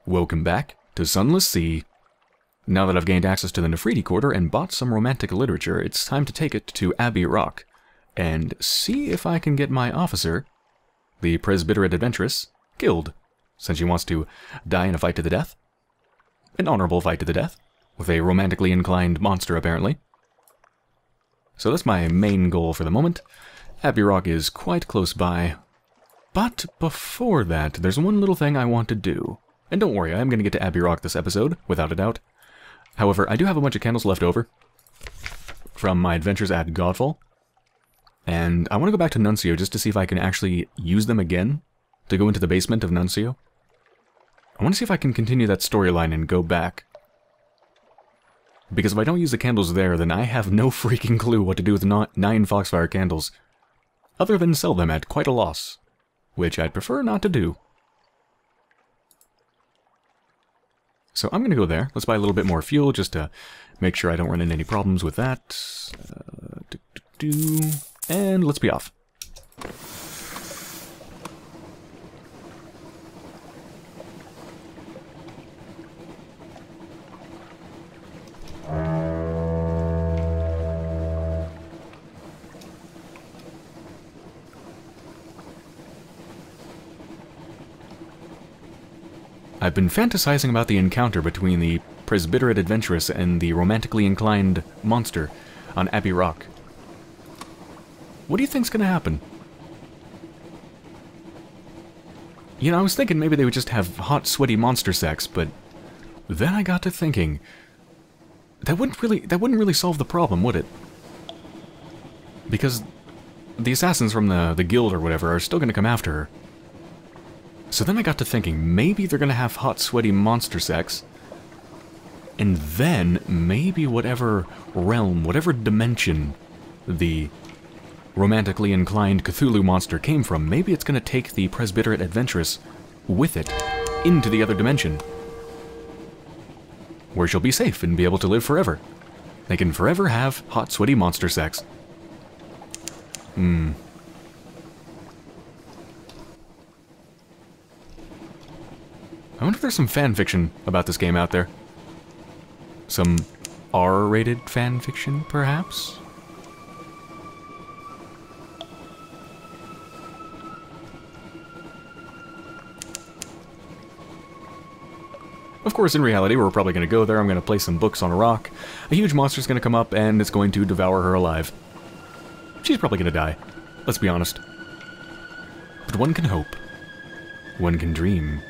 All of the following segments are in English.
Welcome back to Sunless Sea. Now that I've gained access to the Nefriti Quarter and bought some romantic literature, it's time to take it to Abbey Rock and see if I can get my officer, the Presbyterate Adventuress, killed, since she wants to die in a fight to the death. An honorable fight to the death, with a romantically inclined monster, apparently. So that's my main goal for the moment. Abbey Rock is quite close by. But before that, there's one little thing I want to do. And don't worry, I am going to get to Abbey Rock this episode, without a doubt. However, I do have a bunch of candles left over from my adventures at Godfall. And I want to go back to Nuncio just to see if I can actually use them again to go into the basement of Nuncio. I want to see if I can continue that storyline and go back. Because if I don't use the candles there, then I have no freaking clue what to do with 9 Foxfire candles. Other than sell them at quite a loss. Which I'd prefer not to do. So I'm going to go there. Let's buy a little bit more fuel just to make sure I don't run into any problems with that. And let's be off. I've been fantasizing about the encounter between the Presbyterate Adventuress and the romantically inclined monster on Abbey Rock. What do you think's gonna happen? You know, I was thinking maybe they would just have hot, sweaty monster sex, but then I got to thinking that wouldn't really solve the problem, would it? Because the assassins from the guild or whatever are still gonna come after her. So then I got to thinking, maybe they're going to have hot, sweaty monster sex, and then maybe whatever realm, whatever dimension the romantically inclined Cthulhu monster came from, maybe it's going to take the Presbyterate Adventuress with it into the other dimension, where she'll be safe and be able to live forever. They can forever have hot, sweaty monster sex. I wonder if there's some fanfiction about this game out there. Some R-rated fanfiction, perhaps? Of course, in reality, we're probably going to go there, I'm going to place some books on a rock, a huge monster's going to come up, and it's going to devour her alive. She's probably going to die, let's be honest. But one can hope. One can dream.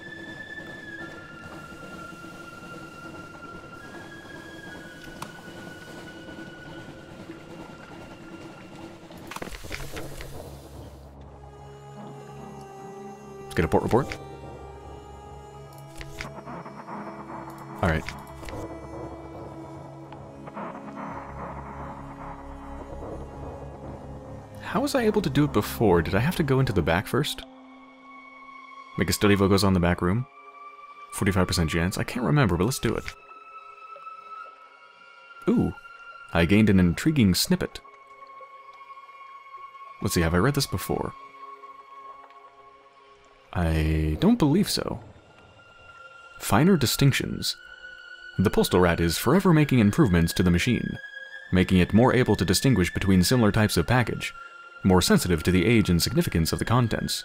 Get a port report. Alright. How was I able to do it before? Did I have to go into the back first? Make a study vocals on the back room? 45% chance. I can't remember, but let's do it. Ooh. I gained an intriguing snippet. Let's see, have I read this before? I don't believe so. Finer distinctions. The postal rat is forever making improvements to the machine, making it more able to distinguish between similar types of package, more sensitive to the age and significance of the contents.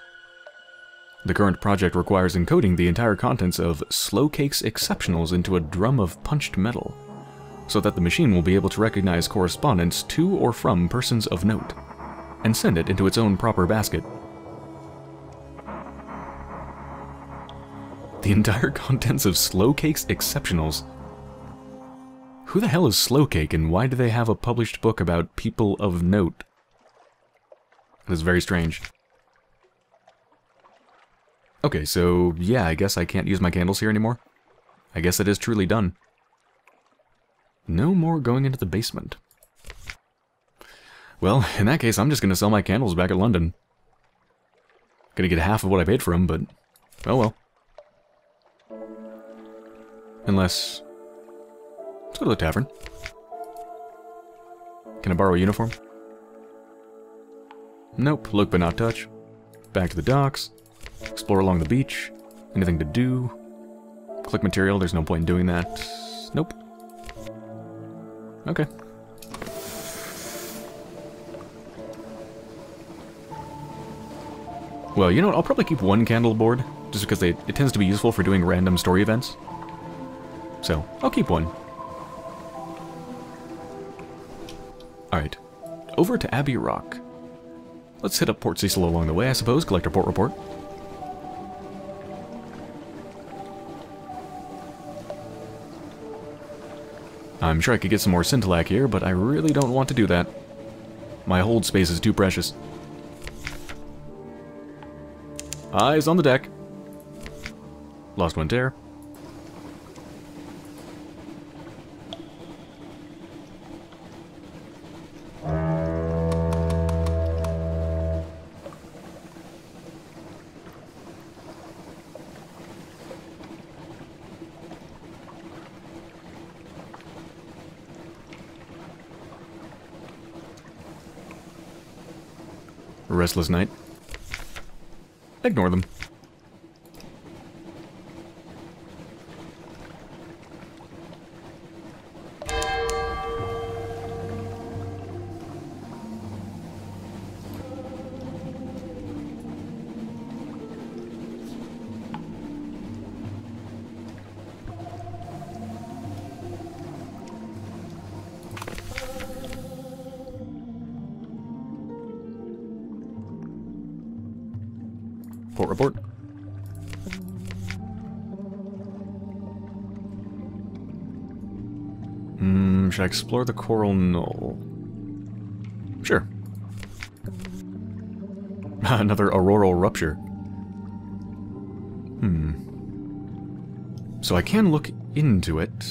The current project requires encoding the entire contents of Slow Cake's Exceptionals into a drum of punched metal, so that the machine will be able to recognize correspondence to or from persons of note, and send it into its own proper basket. The entire contents of Slow Cake's Exceptionals. Who the hell is Slow Cake, and why do they have a published book about people of note? That is very strange. Okay, so yeah, I guess I can't use my candles here anymore. I guess it is truly done. No more going into the basement. Well, in that case, I'm just gonna sell my candles back at London. Gonna get half of what I paid for them, but oh well. Unless... let's go to the tavern. Can I borrow a uniform? Nope, look but not touch. Back to the docks. Explore along the beach. Anything to do? click material, there's no point in doing that. Nope. Okay. Well, you know what? I'll probably keep one candle board, just because it tends to be useful for doing random story events. So, I'll keep one. Alright. Over to Abbey Rock. Let's hit up Port Cecil along the way, I suppose. Collect our port report. I'm sure I could get some more Scintillac here, but I really don't want to do that. My hold space is too precious. Eyes on the deck. Lost one tear. Restless night. Ignore them. Port report. Should I explore the Coral Knoll? Sure. Another auroral rupture. So I can look into it,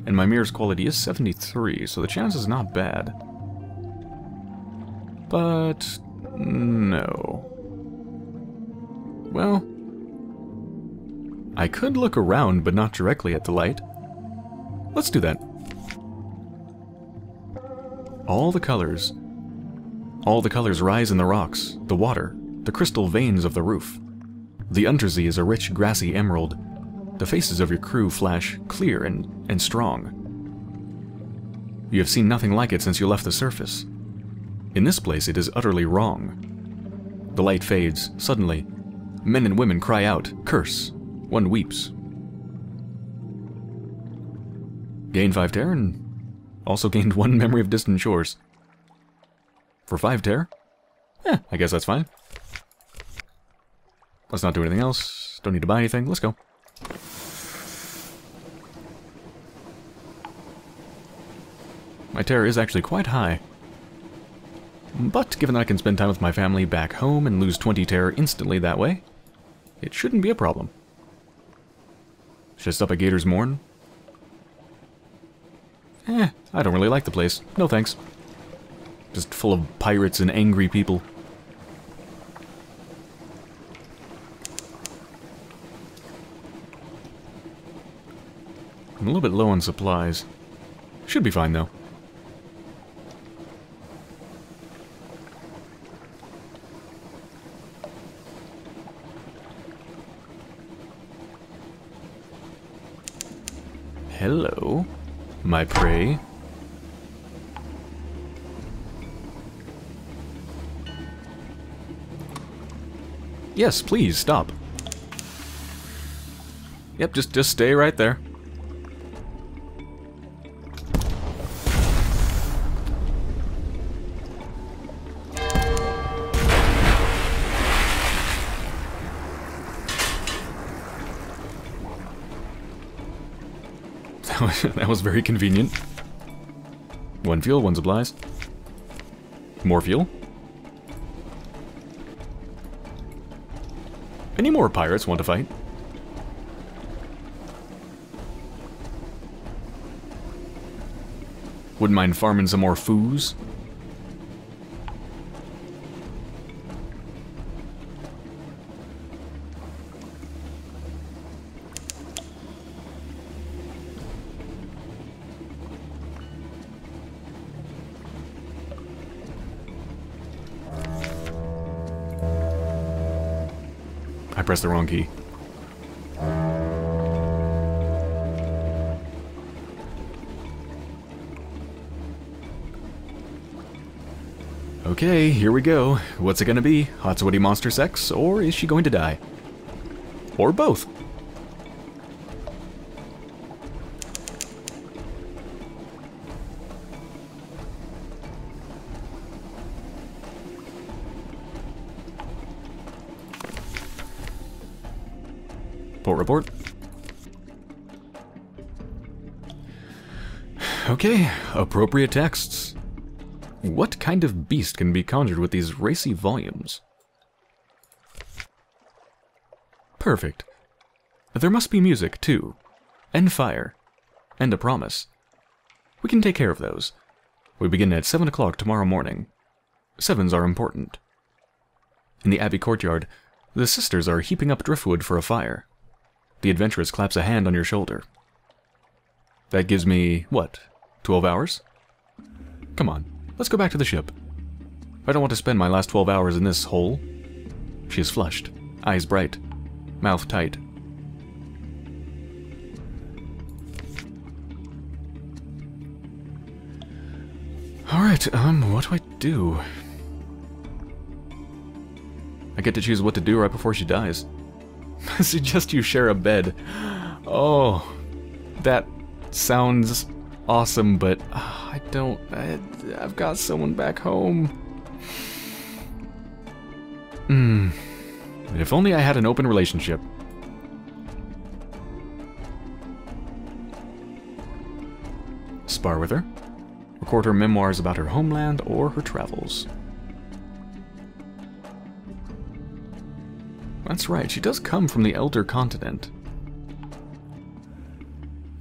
and my mirror's quality is 73, so the chance is not bad. But no. Well, I could look around, but not directly at the light. Let's do that. All the colors rise in the rocks, the water, the crystal veins of the roof. The undersea is a rich, grassy emerald. The faces of your crew flash clear and strong. You have seen nothing like it since you left the surface. In this place, it is utterly wrong. The light fades, suddenly. Men and women cry out, curse. One weeps. Gain 5 tear, and also gained 1 memory of distant shores. For 5 tear? I guess that's fine. Let's not do anything else. Don't need to buy anything. Let's go. My terror is actually quite high. But given that I can spend time with my family back home and lose 20 terror instantly that way, it shouldn't be a problem. Should I stop at Gator's Morn? I don't really like the place. No thanks. Just full of pirates and angry people. I'm a little bit low on supplies. Should be fine though. Hello, my prey. Yes, please, stop. Yep, just stay right there. That was very convenient. 1 fuel, 1 supplies. More fuel. Any more pirates want to fight? Wouldn't mind farming some more foos. I pressed the wrong key. Okay, here we go. What's it gonna be? Hot sweaty monster sex, or is she going to die? Or both? Port report. Okay, appropriate texts. What kind of beast can be conjured with these racy volumes? Perfect. There must be music, too. And fire. And a promise. We can take care of those. We begin at 7 o'clock tomorrow morning. 7s are important. In the Abbey courtyard, the sisters are heaping up driftwood for a fire. The adventuress claps a hand on your shoulder. That gives me, what, 12 hours? Come on, let's go back to the ship. I don't want to spend my last 12 hours in this hole. She is flushed, eyes bright, mouth tight. Alright, what do I do? I get to choose what to do right before she dies. Suggest you share a bed. Oh, that sounds awesome, but I've got someone back home. If only I had an open relationship. Spar with her. Record her memoirs about her homeland or her travels. That's right, she does come from the Elder Continent.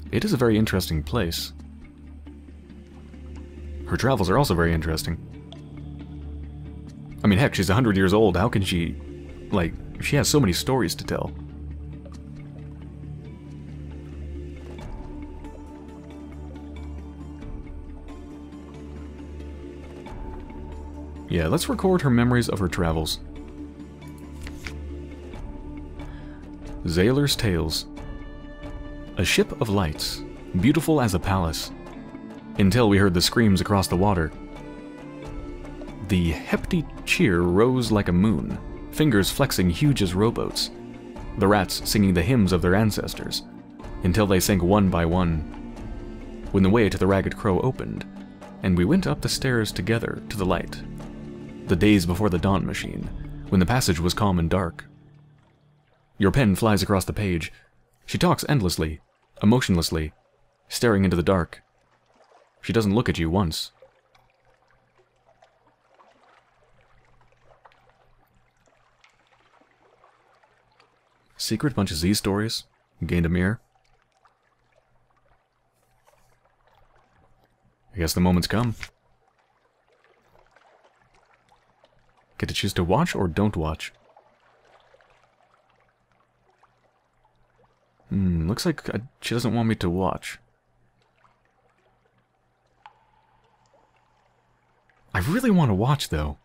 It is a very interesting place. Her travels are also very interesting. I mean, heck, she's 100 years old. How can she... like, she has so many stories to tell. Yeah, let's record her memories of her travels. Sailor's Tales. A ship of lights, beautiful as a palace, until we heard the screams across the water. The hefty cheer rose like a moon, fingers flexing huge as rowboats, the rats singing the hymns of their ancestors, until they sank one by one. When the way to the Ragged Crow opened, and we went up the stairs together to the light. The days before the dawn machine, when the passage was calm and dark. Your pen flies across the page. She talks endlessly, emotionlessly, staring into the dark. She doesn't look at you once. Secret bunch of Z stories. Gained a mirror. I guess the moment's come. Get to choose to watch or don't watch. Looks like she doesn't want me to watch. I really want to watch, though.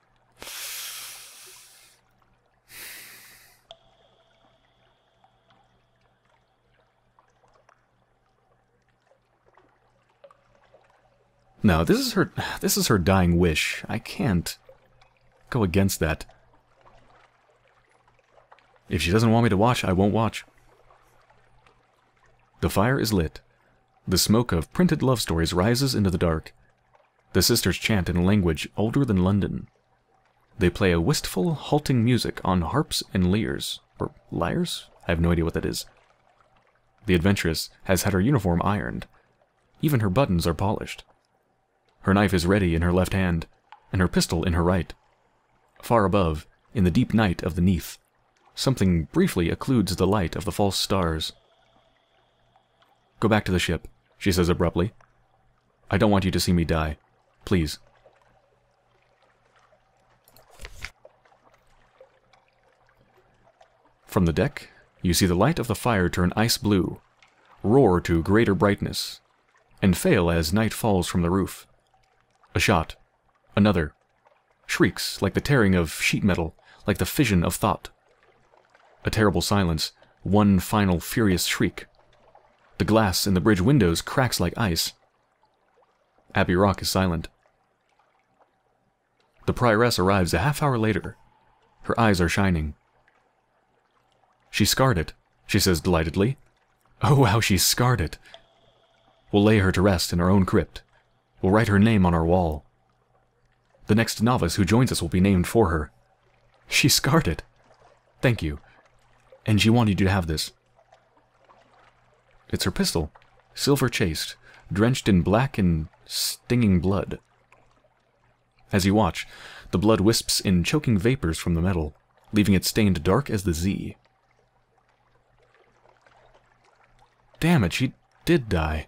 No, this is her dying wish. I can't go against that. If she doesn't want me to watch, I won't watch. The fire is lit. The smoke of printed love stories rises into the dark. The sisters chant in a language older than London. They play a wistful, halting music on harps and lyres. Or lyres? I have no idea what that is. The adventuress has had her uniform ironed. Even her buttons are polished. Her knife is ready in her left hand, and her pistol in her right. Far above, in the deep night of the Neath, something briefly occludes the light of the false stars. Go back to the ship, she says abruptly. I don't want you to see me die. Please. From the deck, you see the light of the fire turn ice blue, roar to greater brightness, and fail as night falls from the roof. A shot. Another. Shrieks like the tearing of sheet metal, like the fission of thought. A terrible silence, one final furious shriek. The glass in the bridge windows cracks like ice. Abbey Rock is silent. The prioress arrives a half-hour later. Her eyes are shining. She scarred it, she says delightedly. Oh, how she scarred it. We'll lay her to rest in our own crypt. We'll write her name on our wall. The next novice who joins us will be named for her. She scarred it. Thank you. And she wanted you to have this. It's her pistol, silver chased, drenched in black and stinging blood. As you watch, the blood wisps in choking vapors from the metal, leaving it stained dark as the Z. Damn it, she did die.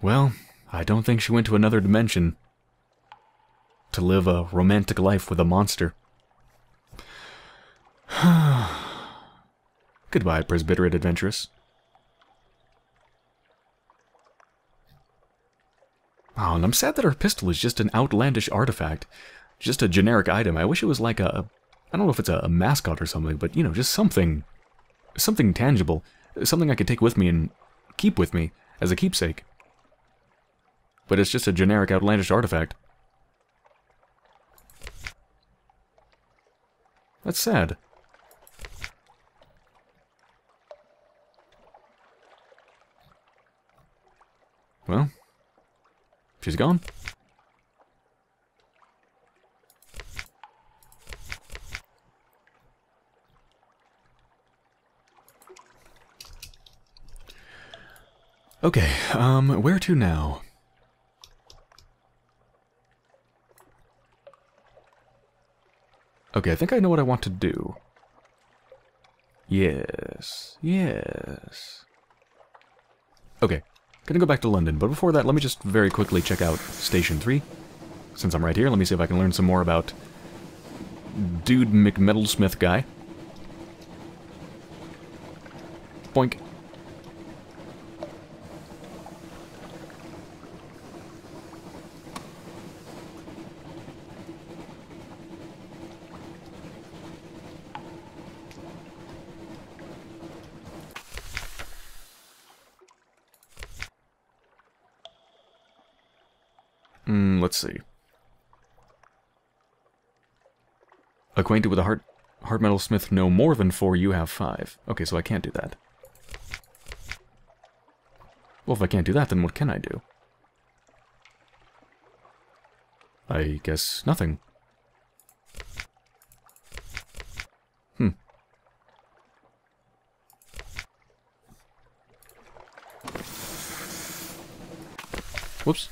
Well, I don't think she went to another dimension to live a romantic life with a monster. Goodbye, Presbyterate adventuress. Oh, and I'm sad that her pistol is just an outlandish artifact. Just a generic item. I wish it was like a... I don't know if it's a mascot or something, but, you know, just something... Something tangible. Something I could take with me and keep with me as a keepsake. But it's just a generic outlandish artifact. That's sad. Well, she's gone. Okay, where to now? Okay, I think I know what I want to do. Yes, yes. Okay, gonna go back to London, but before that, let me just very quickly check out Station 3. Since I'm right here, let me see if I can learn some more about Dude McMetalsmith guy. Boink. Let's see. Acquainted with a heart metalsmith no more than 4, you have 5. Okay, so I can't do that. Well, if I can't do that, then what can I do? I guess nothing. Whoops.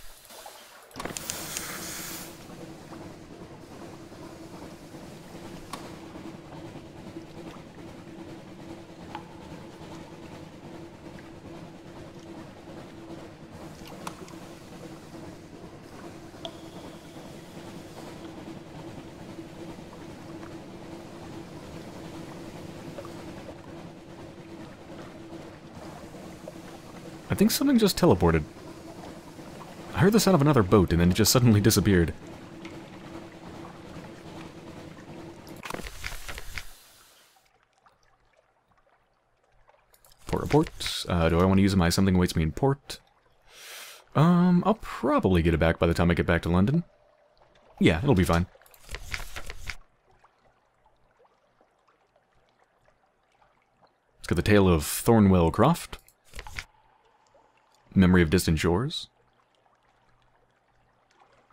I think something just teleported. I heard the sound of another boat, and then it just suddenly disappeared. Port report. Do I want to use my something awaits me in port? I'll probably get it back by the time I get back to London. Yeah, it'll be fine. Let's get the tale of Thornwell Croft. Memory of Distant Shores.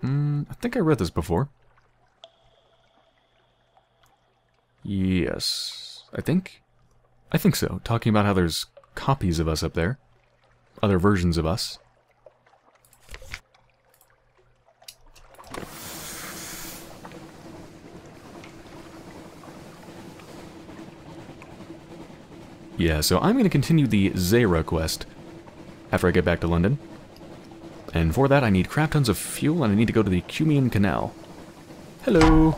I think I read this before. Yes, I think so. Talking about how there's copies of us up there. Other versions of us. Yeah, so I'm going to continue the Zara quest after I get back to London. And for that I need crap tons of fuel and I need to go to the Cumian Canal. Hello!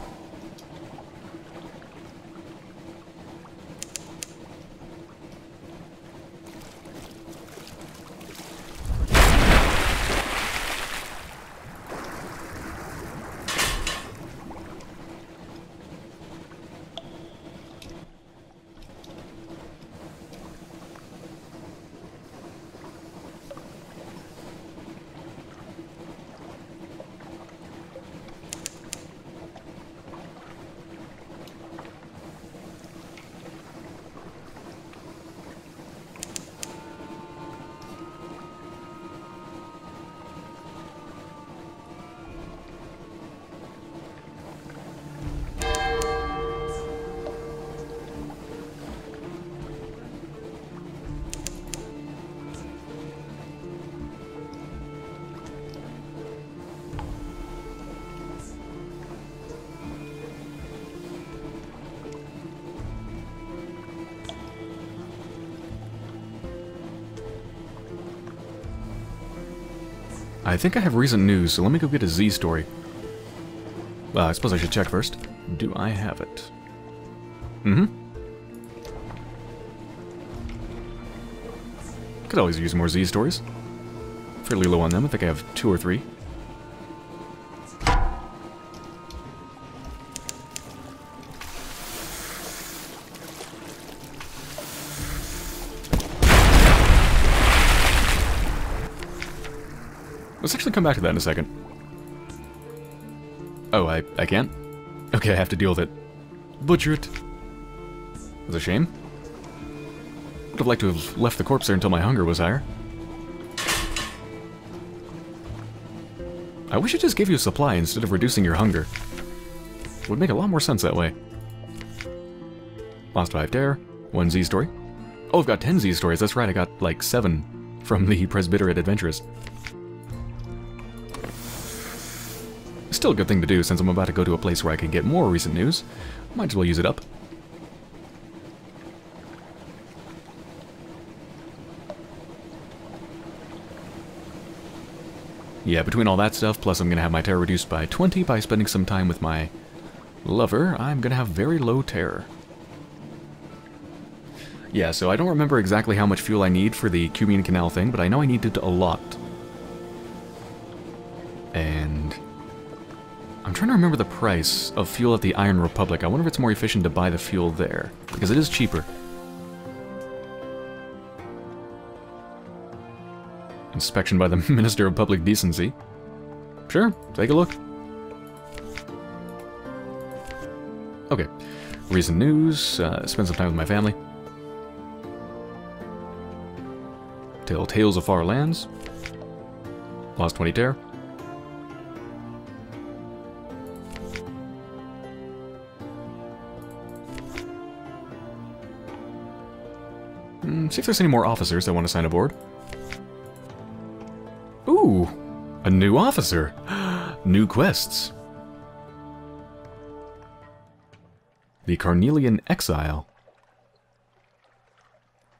I think I have recent news, so let me go get a Z story. Well, I suppose I should check first. Do I have it? Mm-hmm. Could always use more Z stories. Fairly low on them. I think I have 2 or 3. Let's actually come back to that in a second. Oh, I can't? Okay, I have to deal with it. Butcher it. That's a shame. Would have liked to have left the corpse there until my hunger was higher. I wish it just gave you a supply instead of reducing your hunger. It would make a lot more sense that way. Lost 5 Dare. 1 Z story. Oh, I've got 10 Z stories. That's right, I got like 7 from the Presbyterate Adventurous. Still a good thing to do since I'm about to go to a place where I can get more recent news. Might as well use it up. Yeah, between all that stuff, plus I'm going to have my terror reduced by 20 by spending some time with my lover, I'm going to have very low terror. Yeah, so I don't remember exactly how much fuel I need for the Cumean Canal thing, but I know I needed a lot. And I'm trying to remember the price of fuel at the Iron Republic. I wonder if it's more efficient to buy the fuel there, because it is cheaper. Inspection by the Minister of Public Decency. Sure, take a look. Okay, recent news, spend some time with my family. Tell Tales of Far Lands. Lost 20 Terror. See if there's any more officers that want to sign aboard. Ooh, a new officer. New quests. The Carnelian Exile.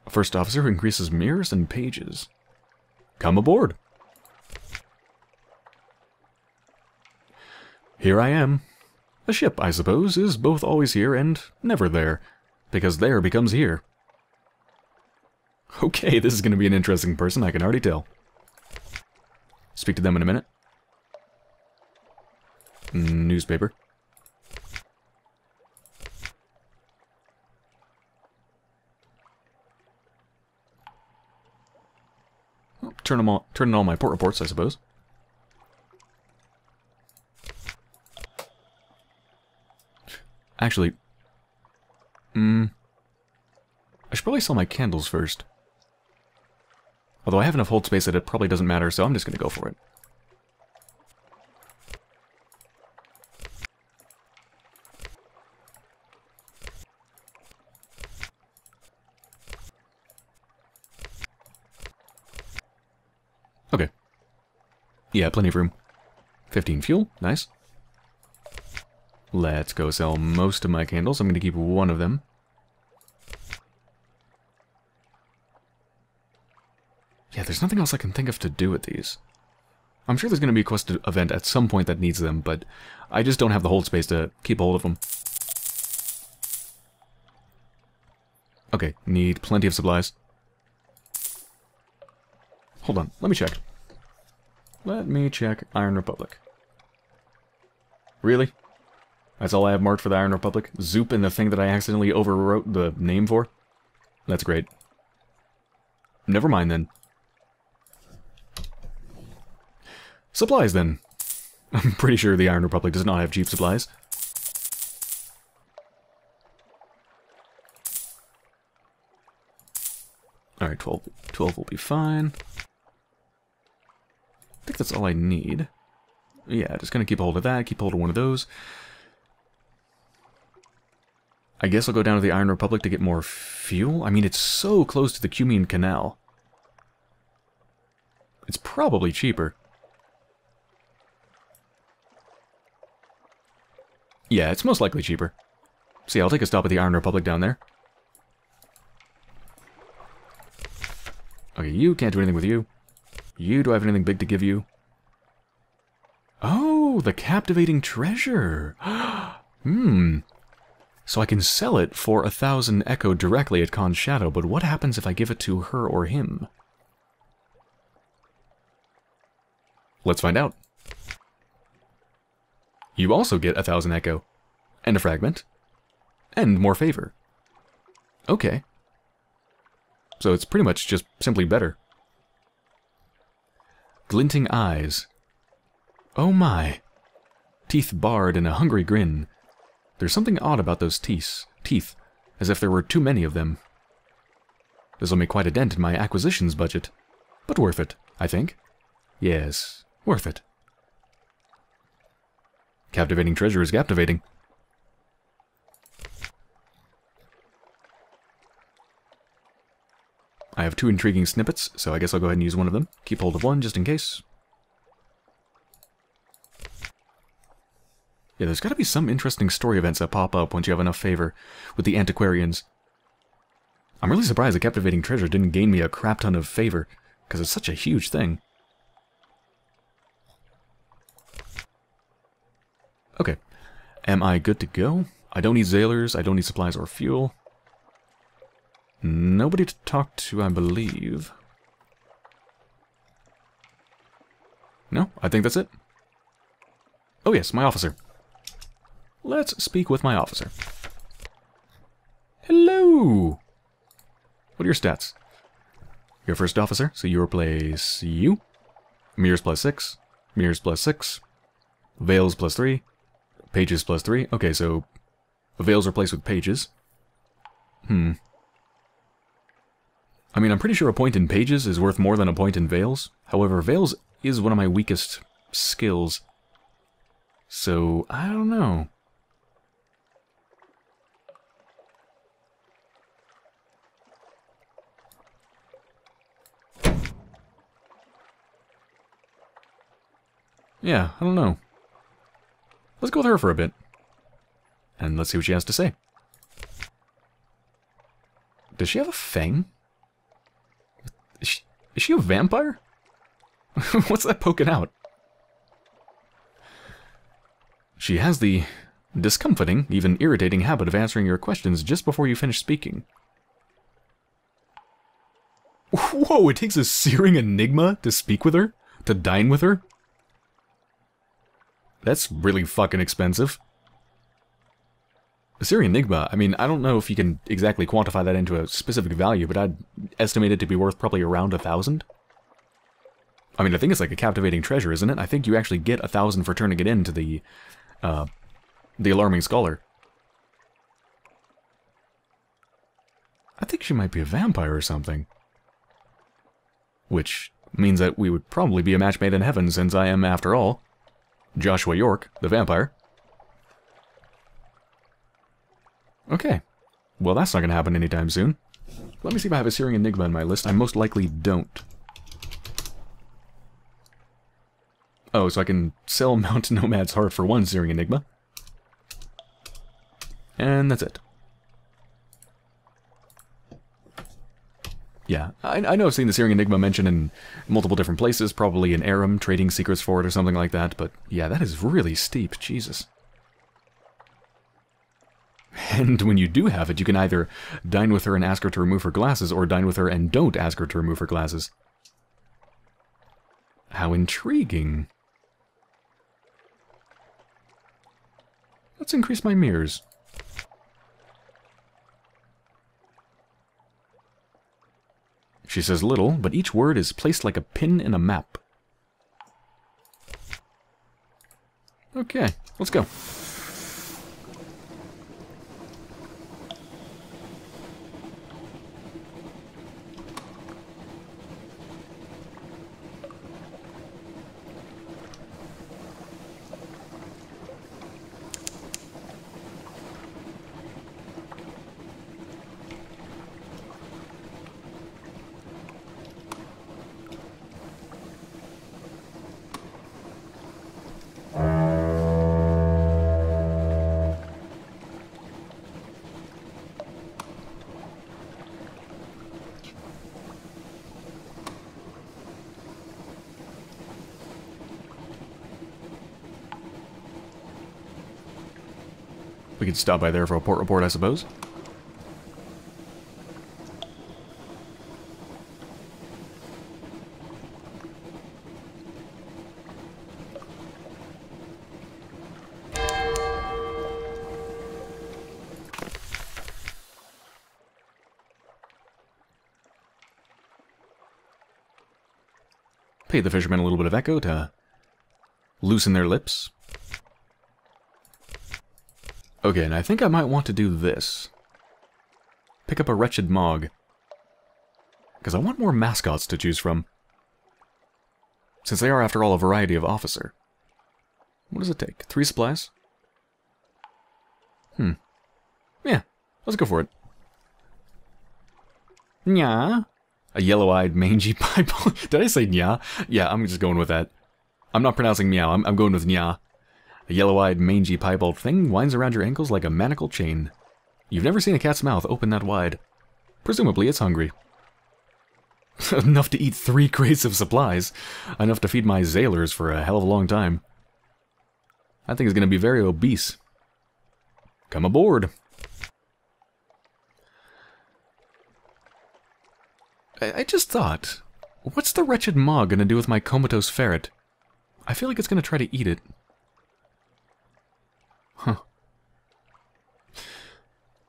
A first officer who increases mirrors and pages. Come aboard. Here I am. A ship, I suppose, is both always here and never there, because there becomes here. Okay, this is going to be an interesting person, I can already tell. Speak to them in a minute. Newspaper. Oh, turn in all my port reports, I suppose. Actually, I should probably sell my candles first. Although I have enough hold space that it probably doesn't matter, so I'm just going to go for it. Okay. Yeah, plenty of room. 15 fuel, nice. Let's go sell most of my candles. I'm going to keep one of them. Yeah, there's nothing else I can think of to do with these. I'm sure there's going to be a quest event at some point that needs them, but I just don't have the hold space to keep a hold of them. Okay, need plenty of supplies. Hold on, let me check. Let me check Iron Republic. Really? That's all I have marked for the Iron Republic? Zoop in the thing that I accidentally overwrote the name for? That's great. Never mind then. Supplies, then. I'm pretty sure the Iron Republic does not have cheap supplies. Alright, 12 will be fine. I think that's all I need. Yeah, just gonna keep a hold of that, keep a hold of one of those. I guess I'll go down to the Iron Republic to get more fuel. I mean, it's so close to the Cumean Canal. It's probably cheaper. Yeah, it's most likely cheaper. See, I'll take a stop at the Iron Republic down there. Okay, you, can't do anything with you. You, do I have anything big to give you? Oh, the captivating treasure. Hmm. So I can sell it for 1,000 echo directly at Khan's Shadow, but what happens if I give it to her or him? Let's find out. You also get 1,000 echo, and a fragment, and more favor. Okay. So it's pretty much just simply better. Glinting eyes. Oh my. Teeth barred in a hungry grin. There's something odd about those teeth, as if there were too many of them. This'll make quite a dent in my acquisitions budget, but worth it, I think. Yes, worth it. Captivating treasure is captivating. I have 2 intriguing snippets, so I guess I'll go ahead and use one of them. Keep hold of one, just in case. Yeah, there's got to be some interesting story events that pop up once you have enough favor with the antiquarians. I'm really surprised the captivating treasure didn't gain me a crap ton of favor, because it's such a huge thing. Okay. Am I good to go? I don't need sailors, I don't need supplies or fuel. Nobody to talk to, I believe. No, I think that's it. Oh yes, my officer. Let's speak with my officer. Hello! What are your stats? You're first officer, so you replace you. Mirrors +6. Mirrors +6. Veils +3. Pages +3. Okay, so veils replaced with pages. I mean, I'm pretty sure a point in pages is worth more than a point in veils. However, veils is one of my weakest skills. So, I don't know. Yeah, I don't know. Let's go with her for a bit. And let's see what she has to say. Does she have a fang? Is she a vampire? What's that poking out? She has the discomforting, even irritating habit of answering your questions just before you finish speaking. Whoa, it takes a searing enigma to speak with her? To dine with her? That's really fucking expensive. A searing enigma, I mean, I don't know if you can exactly quantify that into a specific value, but I'd estimate it to be worth probably around 1,000. I mean, I think it's like a captivating treasure, isn't it? I think you actually get 1,000 for turning it into the alarming scholar. I think she might be a vampire or something. Which means that we would probably be a match made in heaven, since I am, after all, Joshua York, the vampire. Okay. Well, that's not going to happen anytime soon. Let me see if I have a searing enigma in my list. I most likely don't. Oh, so I can sell Mountain Nomad's Heart for 1 searing enigma. And that's it. Yeah, I know I've seen the searing enigma mentioned in multiple different places, probably in Aram, trading secrets for it or something like that, but yeah, that is really steep, Jesus. And when you do have it, you can either dine with her and ask her to remove her glasses, or dine with her and don't ask her to remove her glasses. How intriguing. Let's increase my mirrors. She says little, but each word is placed like a pin in a map. Okay, let's go. We could stop by there for a port report, I suppose. Pay the fishermen a little bit of echo to loosen their lips. Okay, and I think I might want to do this. Pick up a wretched Mog. Because I want more mascots to choose from. Since they are, after all, a variety of officer. What does it take? 3 supplies? Yeah, let's go for it. Nya. A yellow-eyed, mangy piebald. Did I say nya? Yeah, I'm just going with that. I'm not pronouncing meow, I'm going with nya. A yellow-eyed, mangy piebald thing winds around your ankles like a manacle chain. You've never seen a cat's mouth open that wide. Presumably it's hungry. Enough to eat 3 crates of supplies. Enough to feed my sailors for a hell of a long time. That thing is going to be very obese. Come aboard. I just thought, what's the wretched Mog going to do with my comatose ferret? I feel like it's going to try to eat it. Huh.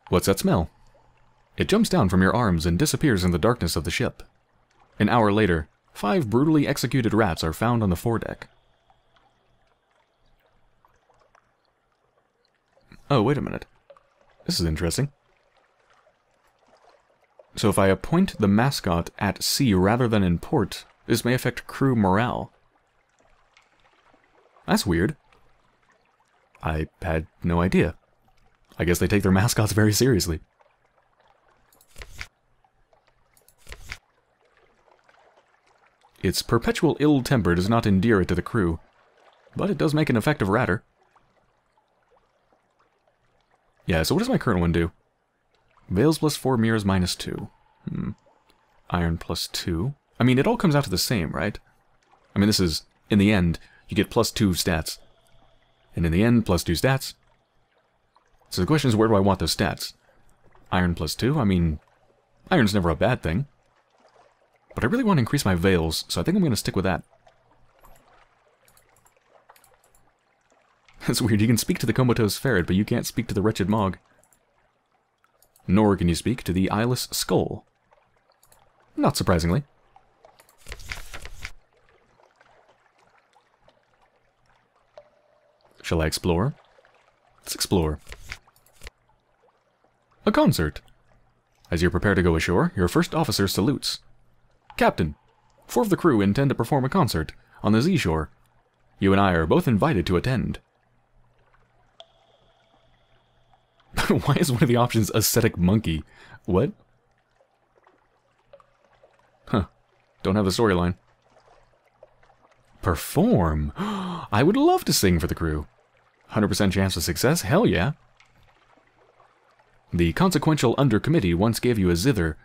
What's that smell? It jumps down from your arms and disappears in the darkness of the ship. An hour later, 5 brutally executed rats are found on the foredeck. Oh, wait a minute. This is interesting. So if I appoint the mascot at sea rather than in port, this may affect crew morale. That's weird. I had no idea. I guess they take their mascots very seriously. Its perpetual ill temper does not endear it to the crew, but it does make an effective ratter. Yeah, so what does my current one do? Veils +4, mirrors -2. Iron +2. I mean, it all comes out to the same, right? I mean, this is, in the end, you get +2 stats. And in the end, +2 stats. So the question is, where do I want those stats? Iron +2? I mean, iron's never a bad thing. But I really want to increase my veils, so I think I'm going to stick with that. That's weird, you can speak to the comatose ferret, but you can't speak to the wretched Mog. Nor can you speak to the eyeless skull. Not surprisingly. Shall I explore? Let's explore. A concert. As you prepare to go ashore, your first officer salutes. Captain, 4 of the crew intend to perform a concert on the seashore. You and I are both invited to attend. Why is one of the options ascetic monkey? What? Huh. Don't have the storyline. Perform? I would love to sing for the crew. 100% chance of success? Hell yeah. The consequential undercommittee once gave you a zither.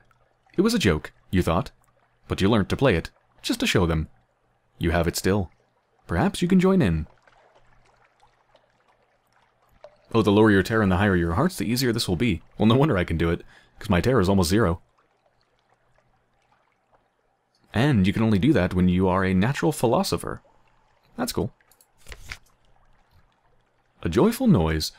It was a joke, you thought, but you learnt to play it, just to show them. You have it still. Perhaps you can join in. Oh, the lower your terror and the higher your hearts, the easier this will be. Well, no wonder I can do it, because my terror is almost 0. And you can only do that when you are a natural philosopher. That's cool. A joyful noise.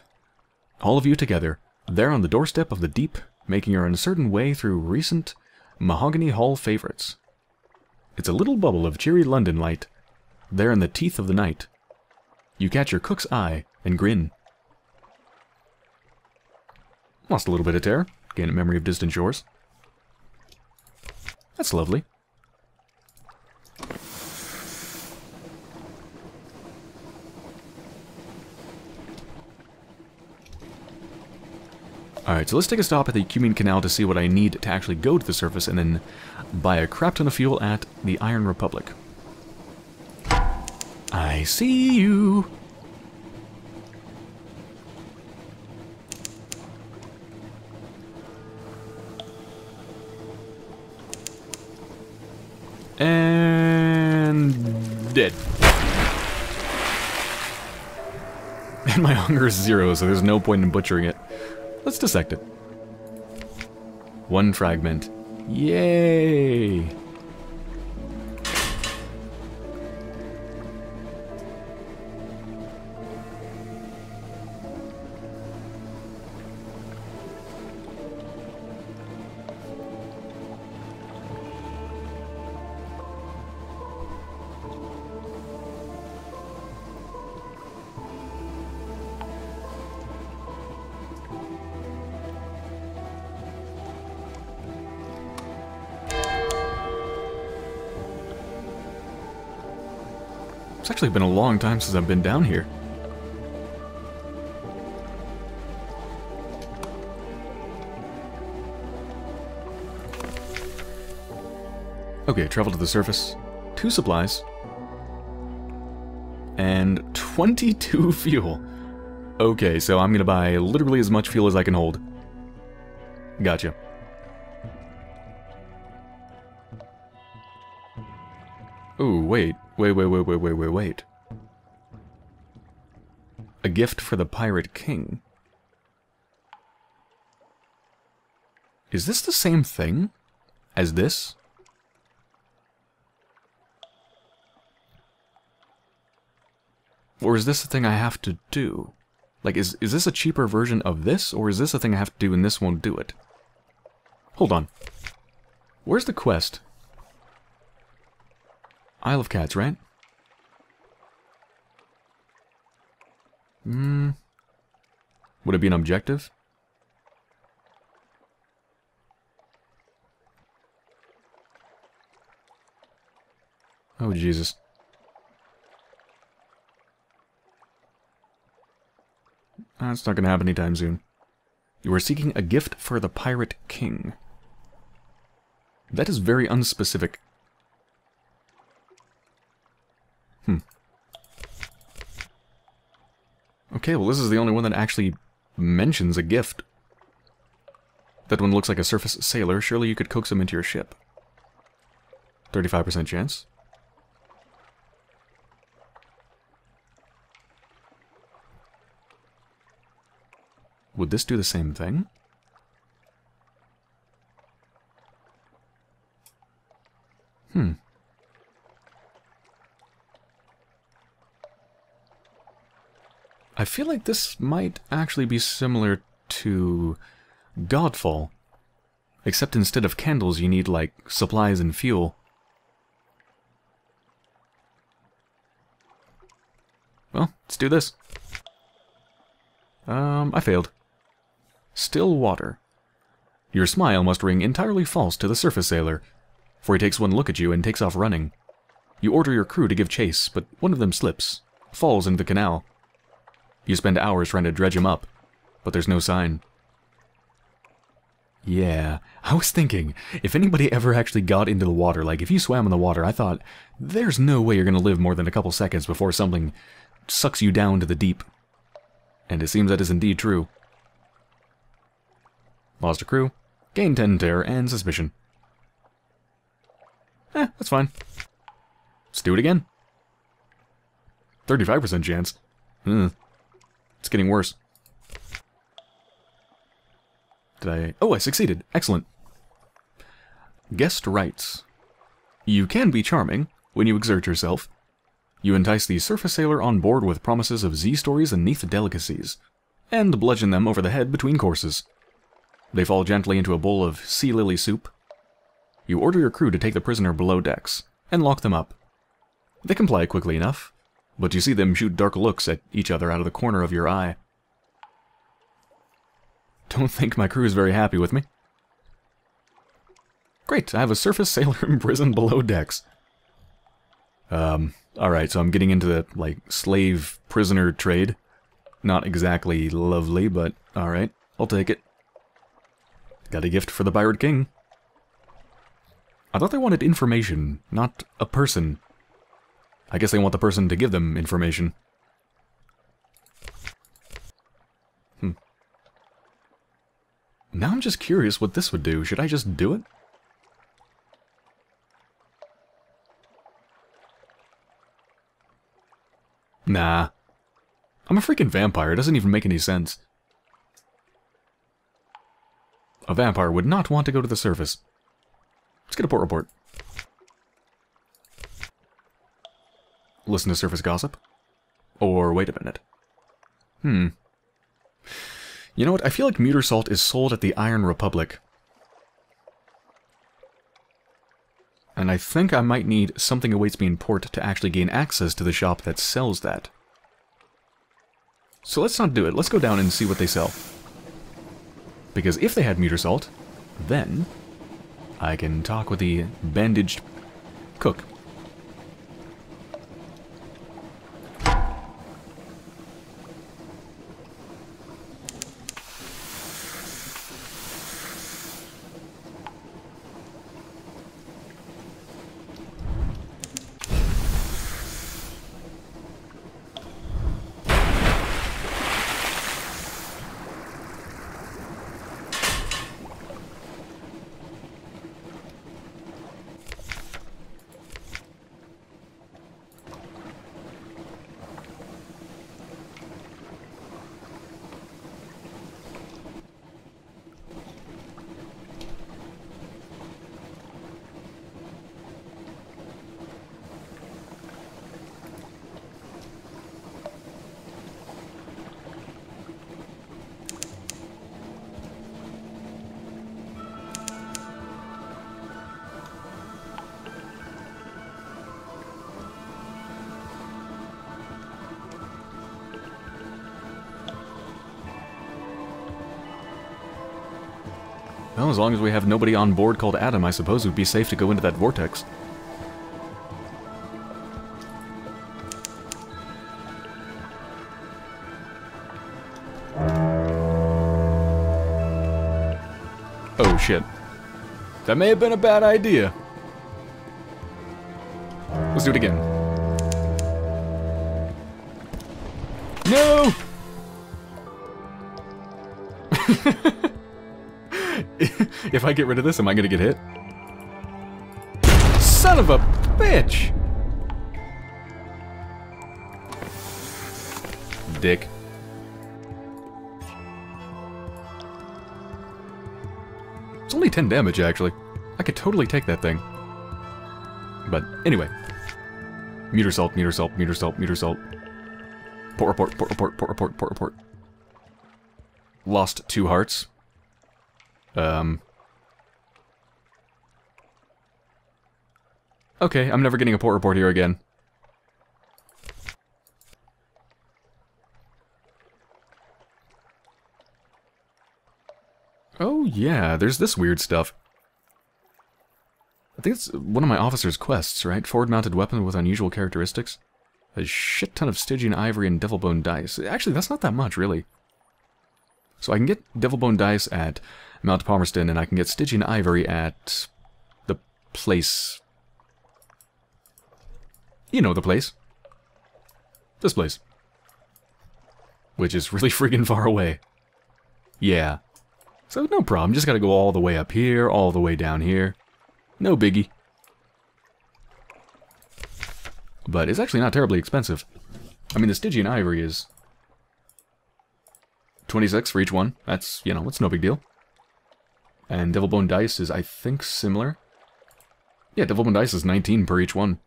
All of you together, there on the doorstep of the deep, making your uncertain way through recent Mahogany Hall favorites. It's a little bubble of cheery London light, there in the teeth of the night. You catch your cook's eye and grin. Lost a little bit of terror, gain a memory of distant shores. That's lovely. Alright, so let's take a stop at the Cumene Canal to see what I need to actually go to the surface, and then buy a crap ton of fuel at the Iron Republic. I see you! And dead. And my hunger is 0, so there's no point in butchering it. Let's dissect it. 1 fragment. Yay! It's actually been a long time since I've been down here. Okay, travel to the surface. 2 supplies. And 22 fuel. Okay, so I'm gonna buy literally as much fuel as I can hold. Gotcha. Ooh, wait. Wait. A gift for the Pirate King. Is this the same thing as this? Or is this the thing I have to do? Like, is this a cheaper version of this, or is this a thing I have to do and this won't do it? Hold on. Where's the quest? Isle of Cats, right? Would it be an objective? Oh, Jesus. That's not going to happen anytime soon. You are seeking a gift for the Pirate King. That is very unspecific. Okay, well this is the only one that actually mentions a gift. That one looks like a surface sailor. Surely you could coax him into your ship. 35% chance. Would this do the same thing? I feel like this might actually be similar to Godfall. Except instead of candles, you need, like, supplies and fuel. Well, let's do this. I failed. Still water. Your smile must ring entirely false to the surface sailor, for he takes one look at you and takes off running. You order your crew to give chase, but one of them slips, falls into the canal. You spend hours trying to dredge him up, but there's no sign. Yeah, I was thinking, if anybody ever actually got into the water, like if you swam in the water, I thought, there's no way you're going to live more than a couple seconds before something sucks you down to the deep. And it seems that is indeed true. Lost a crew, gained 10 terror and suspicion. That's fine. Let's do it again. 35% chance. It's getting worse. Did I... Oh, I succeeded. Excellent. Guest writes, you can be charming when you exert yourself. You entice the surface sailor on board with promises of Z-stories and Neath delicacies, and bludgeon them over the head between courses. They fall gently into a bowl of sea lily soup. You order your crew to take the prisoner below decks, and lock them up. They comply quickly enough, but you see them shoot dark looks at each other out of the corner of your eye. Don't think my crew is very happy with me. Great, I have a surface sailor imprisoned below decks. Alright, so I'm getting into the, like, slave-prisoner trade. Not exactly lovely, but alright, I'll take it. Got a gift for the Pirate King. I thought they wanted information, not a person. I guess they want the person to give them information. Now I'm just curious what this would do. Should I just do it? Nah. I'm a freaking vampire. It doesn't even make any sense. A vampire would not want to go to the surface. Let's get a port report. Listen to surface gossip? Or wait a minute. You know what? I feel like Muter Salt is sold at the Iron Republic. And I think I might need Something Awaits Me in Port to actually gain access to the shop that sells that. So let's not do it. Let's go down and see what they sell. Because if they had Muter Salt, then I can talk with the bandaged cook. Well, as long as we have nobody on board called Adam, I suppose it would be safe to go into that vortex. Oh shit. That may have been a bad idea. Let's do it again. No! If I get rid of this, am I gonna get hit? Son of a bitch! Dick. It's only 10 damage, actually. I could totally take that thing. But, anyway. Muter Salt, Muter Salt, Muter Salt, Muter Salt. Port report, port report, port report, port report. Lost 2 hearts. Okay, I'm never getting a port report here again. Oh yeah, there's this weird stuff. I think it's one of my officer's quests, right? Forward-mounted weapon with unusual characteristics. A shit ton of Stygian ivory and Devilbone dice. Actually, that's not that much, really. So I can get Devilbone dice at Mount Palmerston, and I can get Stygian ivory at the place. You know the place. This place. Which is really friggin' far away. Yeah. So no problem, just gotta go all the way up here, all the way down here. No biggie. But it's actually not terribly expensive. I mean, the Stygian ivory is 26 for each one. That's, you know, it's no big deal. And Devilbone dice is, I think, similar. Yeah, Devilbone dice is 19 per each one.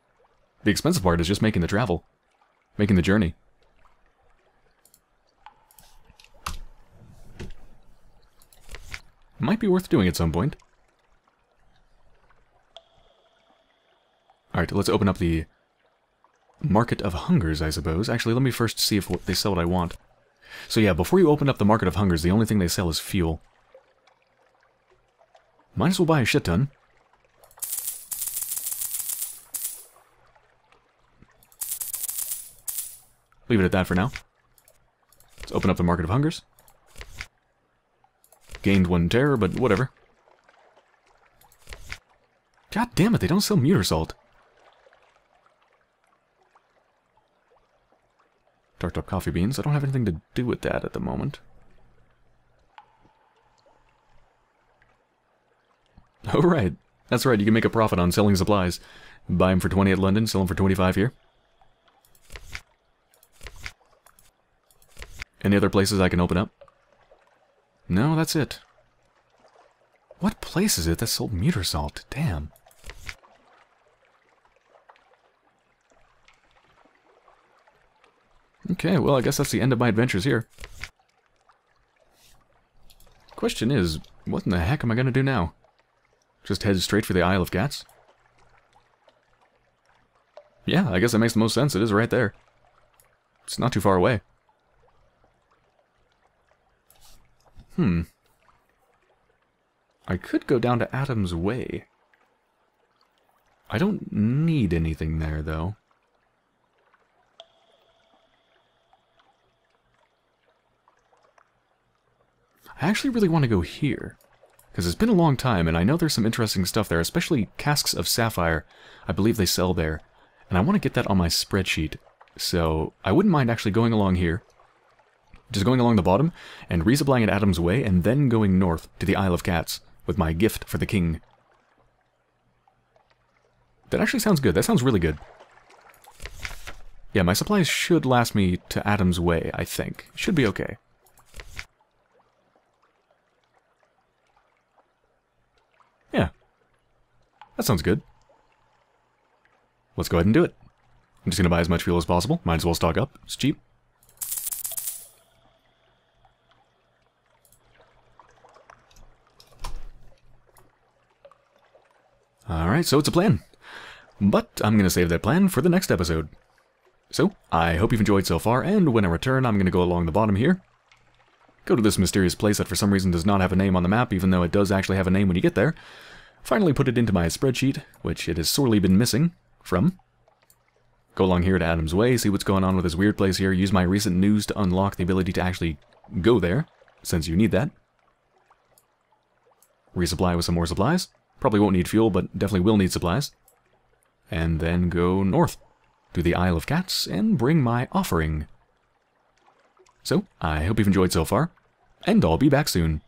The expensive part is just making the travel. Making the journey. Might be worth doing at some point. Alright, let's open up the Market of Hungers, I suppose. Actually, let me first see if they sell what I want. So yeah, before you open up the Market of Hungers, the only thing they sell is fuel. Might as well buy a shit ton. Leave it at that for now. Let's open up the Market of Hungers. Gained 1 terror, but whatever. God damn it, they don't sell Muter Salt. Darked up coffee beans. I don't have anything to do with that at the moment. Oh, right. That's right, you can make a profit on selling supplies. Buy them for 20 at London, sell them for 25 here. Any other places I can open up? No, that's it. What place is it that sold meter salt? Damn. Okay, well, I guess that's the end of my adventures here. Question is, what in the heck am I going to do now? Just head straight for the Isle of Cats? Yeah, I guess that makes the most sense. It is right there. It's not too far away. I could go down to Adam's Way. I don't need anything there, though. I actually really want to go here, because it's been a long time, and I know there's some interesting stuff there, especially casks of sapphire. I believe they sell there, and I want to get that on my spreadsheet. So I wouldn't mind actually going along here, just going along the bottom, and resupplying at Adam's Way, and then going north to the Isle of Cats with my gift for the king. That actually sounds good. That sounds really good. Yeah, my supplies should last me to Adam's Way, I think. Should be okay. Yeah. That sounds good. Let's go ahead and do it. I'm just going to buy as much fuel as possible. Might as well stock up. It's cheap. Alright, so it's a plan. But I'm going to save that plan for the next episode. So, I hope you've enjoyed so far, and when I return, I'm going to go along the bottom here. Go to this mysterious place that for some reason does not have a name on the map, even though it does actually have a name when you get there. Finally put it into my spreadsheet, which it has sorely been missing from. Go along here to Adam's Way, see what's going on with this weird place here, use my recent news to unlock the ability to actually go there, since you need that. Resupply with some more supplies. Probably won't need fuel, but definitely will need supplies. And then go north to the Isle of Cats and bring my offering. So, I hope you've enjoyed so far, and I'll be back soon.